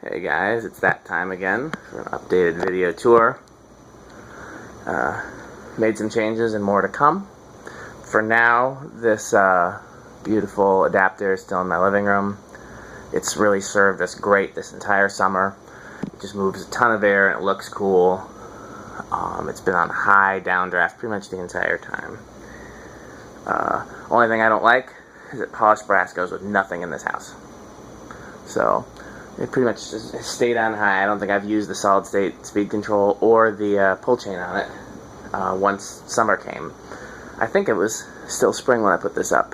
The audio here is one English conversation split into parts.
Hey guys, it's that time again for an updated video tour. Made some changes and more to come. For now, this beautiful Adaptair is still in my living room. It's really served us great this entire summer. It just moves a ton of air and it looks cool. It's been on high downdraft pretty much the entire time. Only thing I don't like is that polished brass goes with nothing in this house. So it pretty much just stayed on high. I don't think I've used the solid state speed control or the pull chain on it once summer came. I think it was still spring when I put this up.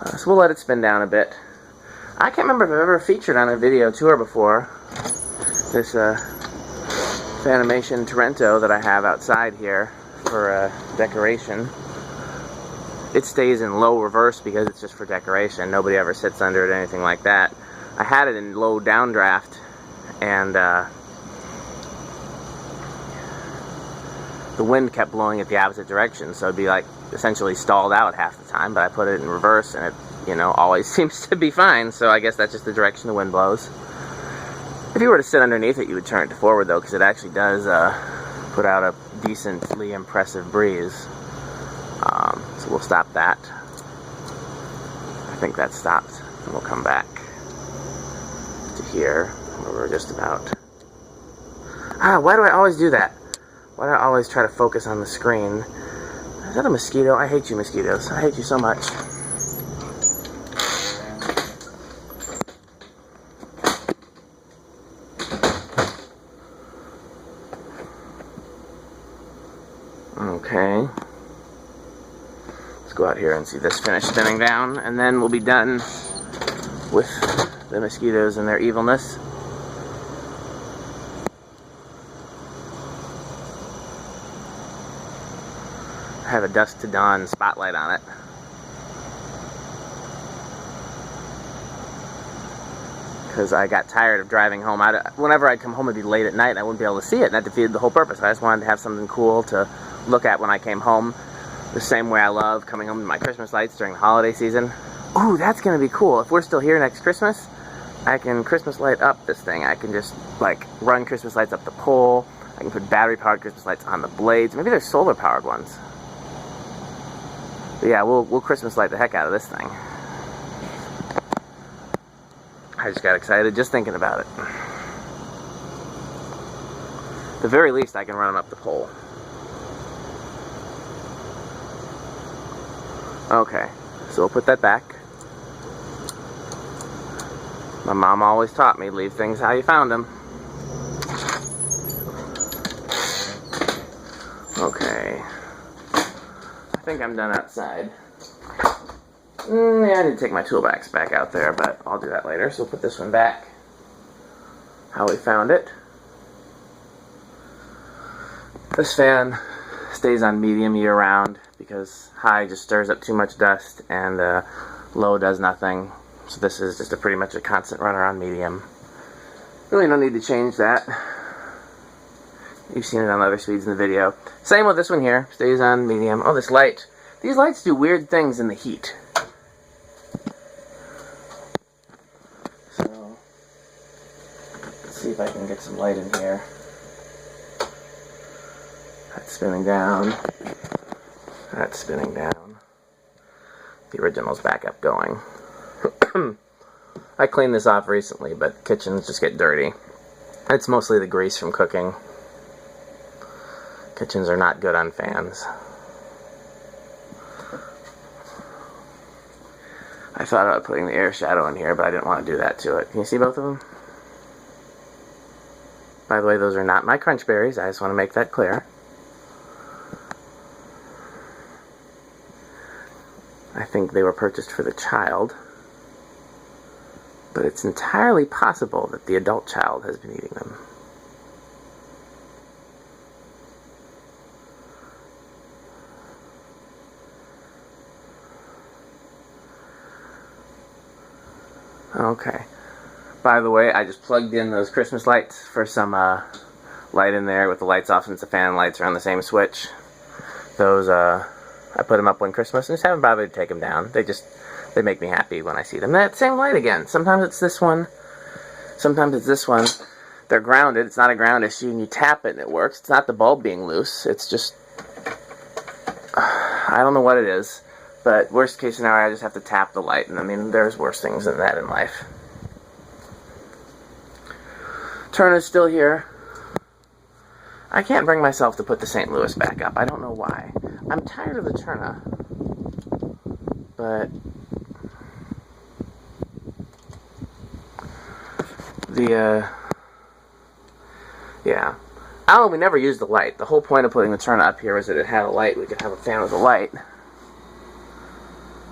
So we'll let it spin down a bit. I can't remember if I've ever featured on a video tour before this Fanimation Torrento that I have outside here for decoration. It stays in low reverse because it's just for decoration. Nobody ever sits under it or anything like that. I had it in low downdraft, and the wind kept blowing it the opposite direction, so it'd be like essentially stalled out half the time. But I put it in reverse, and it, always seems to be fine. So I guess that's just the direction the wind blows. If you were to sit underneath it, you would turn it to forward though, because it actually does put out a decently impressive breeze. So we'll stop that. I think that stopped, and we'll come back to here, where we're just about. Why do I always do that? Why do I always try to focus on the screen? Is that a mosquito? I hate you, mosquitoes. I hate you so much. Okay. Let's go out here and see this finish spinning down, and then we'll be done with the mosquitoes and their evilness. I have a dusk to dawn spotlight on it. Because I got tired of driving home. Whenever I'd come home, it'd be late at night and I wouldn't be able to see it, and that defeated the whole purpose. I just wanted to have something cool to look at when I came home. The same way I love coming home to my Christmas lights during the holiday season. Ooh, that's going to be cool. If we're still here next Christmas, I can Christmas light up this thing. I can just, run Christmas lights up the pole. I can put battery-powered Christmas lights on the blades. Maybe there's solar-powered ones. But yeah, we'll Christmas light the heck out of this thing. I just got excited just thinking about it. At the very least, I can run them up the pole. Okay, so we'll put that back. My mom always taught me, leave things how you found them. Okay. I think I'm done outside. Yeah, I need to take my toolbox back out there, but I'll do that later. So we'll put this one back how we found it. This fan stays on medium year-round because high just stirs up too much dust and low does nothing. So this is just pretty much a constant runner on medium. Really no need to change that. You've seen it on other speeds in the video. Same with this one here. Stays on medium. Oh, this light. These lights do weird things in the heat. So, let's see if I can get some light in here. That's spinning down. That's spinning down. The original's back up going. I cleaned this off recently, but kitchens just get dirty. It's mostly the grease from cooking. Kitchens are not good on fans. I thought about putting the Air Shadow in here, but I didn't want to do that to it. Can you see both of them? By the way, those are not my crunch berries. I just want to make that clear. I think they were purchased for the child, but it's entirely possible that the adult child has been eating them. Okay. By the way, I just plugged in those Christmas lights for some light in there with the lights off since the fan lights are on the same switch. Those, I put them up one Christmas and just haven't bothered to take them down. They make me happy when I see them. That same light again. Sometimes it's this one. Sometimes it's this one. They're grounded. It's not a ground issue, and you tap it and it works. It's not the bulb being loose. It's just, I don't know what it is. But worst case scenario, I just have to tap the light. And I mean, there's worse things than that in life. Terna's still here. I can't bring myself to put the St. Louis back up. I don't know why. I'm tired of the Terna. But yeah. I don't know, we never used the light. The whole point of putting the Terna up here was that it had a light. We could have a fan with a light.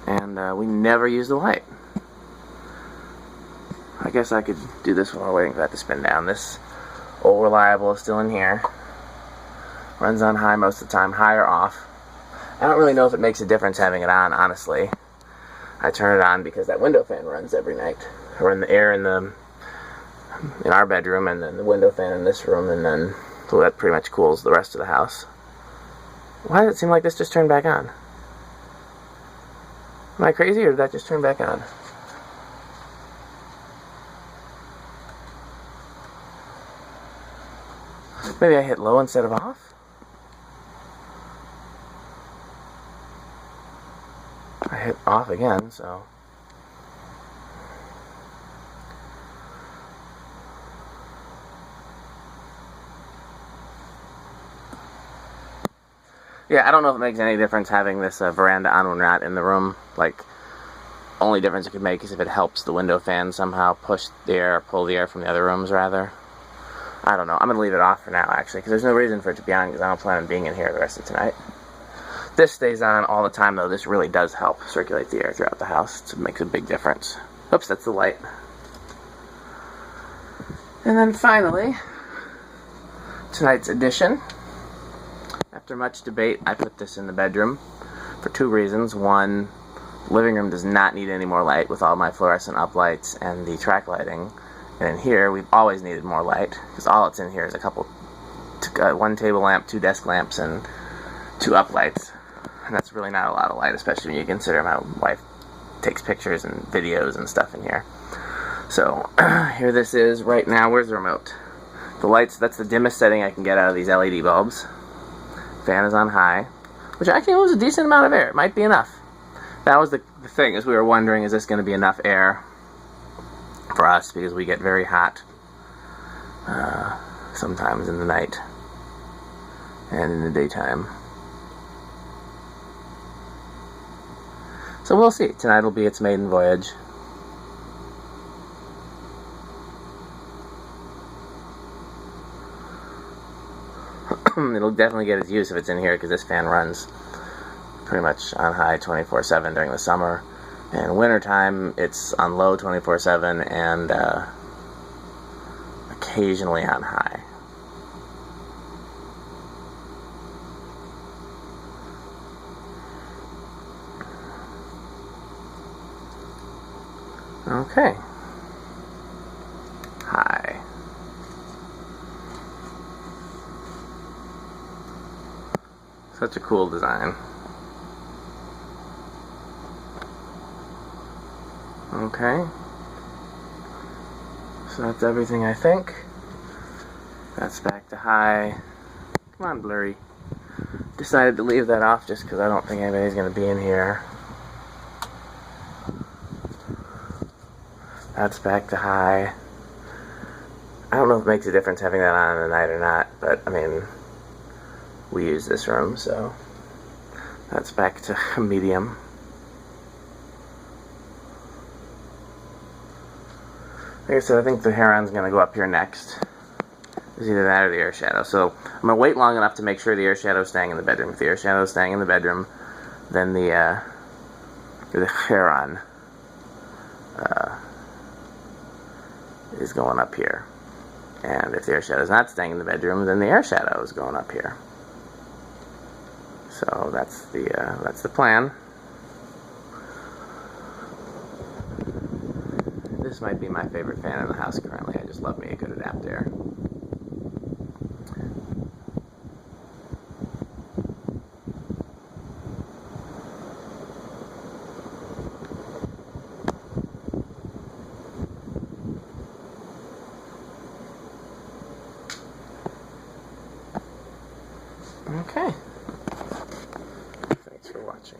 And we never used the light. I guess I could do this while we're waiting for that to spin down. This old reliable is still in here. Runs on high most of the time, high or off. I don't really know if it makes a difference having it on, honestly. I turn it on because that window fan runs every night. Or in the air in our bedroom, and then the window fan in this room, and then so that pretty much cools the rest of the house. Why does it seem like this just turned back on? Am I crazy, or did that just turn back on? Maybe I hit low instead of off? I hit off again, so... Yeah, I don't know if it makes any difference having this veranda on when we're not in the room. Like, only difference it could make is if it helps the window fan somehow push the air, pull the air from the other rooms, rather. I don't know. I'm going to leave it off for now, actually, because there's no reason for it to be on, because I don't plan on being in here the rest of tonight. This stays on all the time, though. This really does help circulate the air throughout the house. It makes a big difference. Oops, that's the light. And then finally, tonight's addition. After much debate, I put this in the bedroom for two reasons. One, living room does not need any more light with all my fluorescent uplights and the track lighting. And in here, we've always needed more light, because all that's in here is one table lamp, 2 desk lamps, and 2 uplights. And that's really not a lot of light, especially when you consider my wife takes pictures and videos and stuff in here. So, here this is right now. Where's the remote? The lights, that's the dimmest setting I can get out of these LED bulbs. Fan is on high, which actually was a decent amount of air. It might be enough. That was the thing, is we were wondering, is this going to be enough air for us, because we get very hot sometimes in the night and in the daytime. So we'll see. Tonight will be its maiden voyage. It'll definitely get its use if it's in here, because this fan runs pretty much on high 24/7 during the summer. And wintertime, it's on low 24/7 and occasionally on high. Okay. High. Such a cool design. Okay. So that's everything, I think. That's back to high. Come on, blurry. Decided to leave that off just because I don't think anybody's going to be in here. That's back to high. I don't know if it makes a difference having that on at night or not, but I mean, we use this room, so that's back to medium. Like I said, I think the Heron's going to go up here next. It's either that or the air shadow. So I'm going to wait long enough to make sure the air shadow is staying in the bedroom. If the air shadow is staying in the bedroom, then the Heron is going up here. And if the air shadow is not staying in the bedroom, then the air shadow is going up here. So that's the plan. This might be my favorite fan in the house currently. I just love me a good Adaptair. Okay. Thanks for watching.